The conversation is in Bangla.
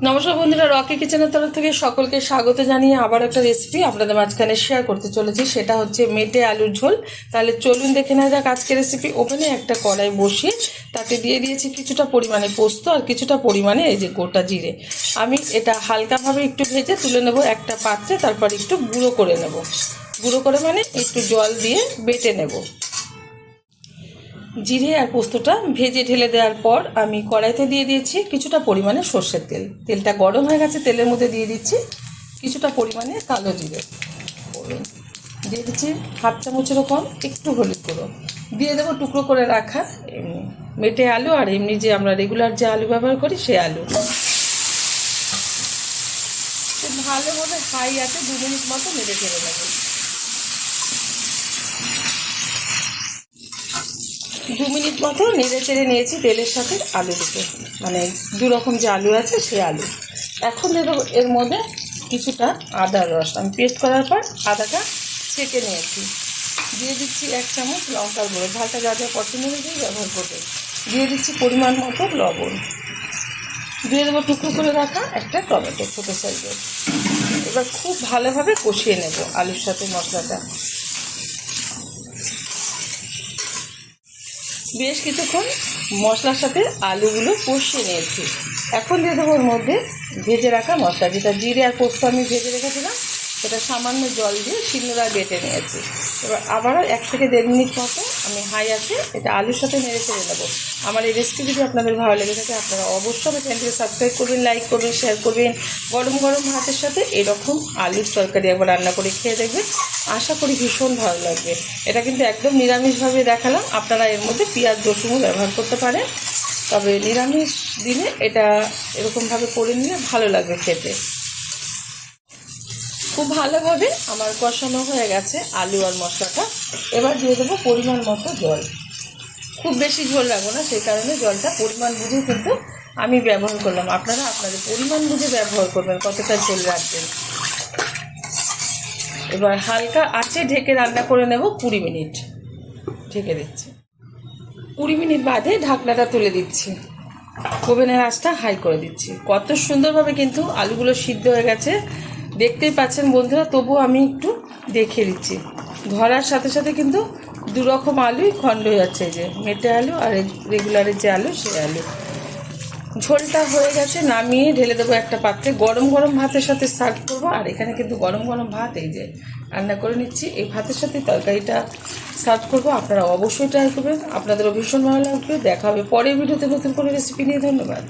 নমস্কার বন্ধুরা, রকি কিচেনের তরফ থেকে সকলকে স্বাগত জানিয়ে আবার একটা রেসিপি আপনাদের মাঝখানে শেয়ার করতে চলেছি। সেটা হচ্ছে মেটে আলুর ঝোল। তাহলে চলুন দেখে নেওয়া যাক আজকের রেসিপি। ওভেনে একটা কড়াই বসিয়ে তাতে দিয়ে দিয়েছি কিছুটা পরিমাণে পোস্ত আর কিছুটা পরিমাণে এই যে গোটা জিরে। আমি এটা হালকাভাবে একটু ভেজে তুলে নেব একটা পাত্রে, তারপর একটু গুঁড়ো করে নেব। গুঁড়ো করে মানে একটু জল দিয়ে বেটে নেব। জিরে আর পোস্তটা ভেজে ঢেলে দেওয়ার পর আমি কড়াইতে দিয়ে দিয়েছি কিছুটা পরিমাণে সর্ষের তেল। তেলটা গরম হয়ে গেছে, তেলের মধ্যে দিয়ে দিচ্ছি কিছুটা পরিমাণে কালো জিরে, দিয়ে দিচ্ছি হাফ চামচেরও কম একটু হলুদ গুঁড়ো, দিয়ে দেবো টুকরো করে রাখা মেটে আলু আর এমনি যে আমরা রেগুলার যে আলু ব্যবহার করি সে আলু। খুব ভালোভাবে হাই আছে 2 মিনিট মতো নেড়ে চেড়ে নেব। 2 মিনিট মতো নেড়ে চেড়ে নিয়েছি তেলের সাথে আলু দুটো, মানে 2 রকম যে আলু আছে সে আলু। এখন দেবো এর মধ্যে কিছুটা আদার রস, আমি পেস্ট করার পর আদাটা ছেঁকে নিয়েছি। দিয়ে দিচ্ছি 1 চামচ লঙ্কার গুঁড়ো, ঝালটা যা যা পছন্দ অনুযায়ী ব্যবহার করবে। দিয়ে দিচ্ছি পরিমাণ মতো লবণ, দিয়ে দেবো টুকরো করে রাখা একটা টমেটো ছোটো সাইজের। এবার খুব ভালোভাবে কষিয়ে নেব আলুর সাথে মশলাটা। বেশ কিছুক্ষণ মশলার সাথে আলুগুলো কষিয়ে নিয়েছি। এখন দিয়ে দেবো ওর মধ্যে ভেজে রাখা মশলা, যেটা জিরে আর পোস্ত আমি ভেজে রেখেছিলাম সেটা সামান্য জল দিয়ে শিলনোড়ায় বেটে নিয়েছি। এবার আবারও 1 থেকে 1.5 মিনিট মতো আমি হাই আছে এটা আলুর সাথে নেড়ে চেড়ে নেবো। আমার এই রেসিপি যদি আপনাদের ভালো লেগে থাকে আপনারা অবশ্যই আমার চ্যানেলটিকে সাবস্ক্রাইব করবেন, লাইক করবেন, শেয়ার করবেন। গরম গরম ভাতের সাথে এরকম আলুর তরকারি একবার রান্না করে খেয়ে দেখবেন, আশা করি ভীষণ ভালো লাগবে। এটা কিন্তু একদম নিরামিষভাবে দেখালাম, আপনারা এর মধ্যে পেঁয়াজ রসুনও ব্যবহার করতে পারেন, তবে নিরামিষ দিনে এটা এরকমভাবে করে নিলে ভালো লাগবে খেতে। খুব ভালোভাবে আমার কষানো হয়ে গেছে আলু আর মশলাটা। এবার দিয়ে দেবো পরিমাণ মতো জল। খুব বেশি ঝোল রাখবো না, সেই কারণে জলটা পরিমাণ বুঝে কিন্তু আমি ব্যবহার করলাম। আপনারা আপনাদের পরিমাণ বুঝে ব্যবহার করবেন, কতটা ঝোল রাখবেন। এবার হালকা আঁচে ঢেকে রান্না করে নেব 20 মিনিট। ঢেকে দিচ্ছি। 20 মিনিট বাদে ঢাকনাটা তুলে দিচ্ছি, ওভেনের আঁচটা হাই করে দিচ্ছি। কত সুন্দরভাবে কিন্তু আলুগুলো সিদ্ধ হয়ে গেছে দেখতেই পাচ্ছেন বন্ধুরা। তবুও আমি একটু দেখিয়ে দিচ্ছি, ধরার সাথে সাথে কিন্তু 2 রকম আলুই খণ্ড হয়ে যাচ্ছে, এই যে মেটে আলু আর রেগুলারের যে আলু সে আলু। ঝোলটা হয়ে গেছে, নামিয়ে ঢেলে দেবো একটা পাত্রে। গরম গরম ভাতের সাথে সার্ভ করবো। আর এখানে কিন্তু গরম গরম ভাত এই যে রান্না করে নিচ্ছি, এই ভাতের সাথে তরকারিটা সার্ভ করবো। আপনারা অবশ্যই ট্রাই করবেন, আপনাদেরও ভীষণ ভালো লাগবে। দেখা হবে পরের ভিডিওতে নতুন করে রেসিপি নিয়ে। ধন্যবাদ।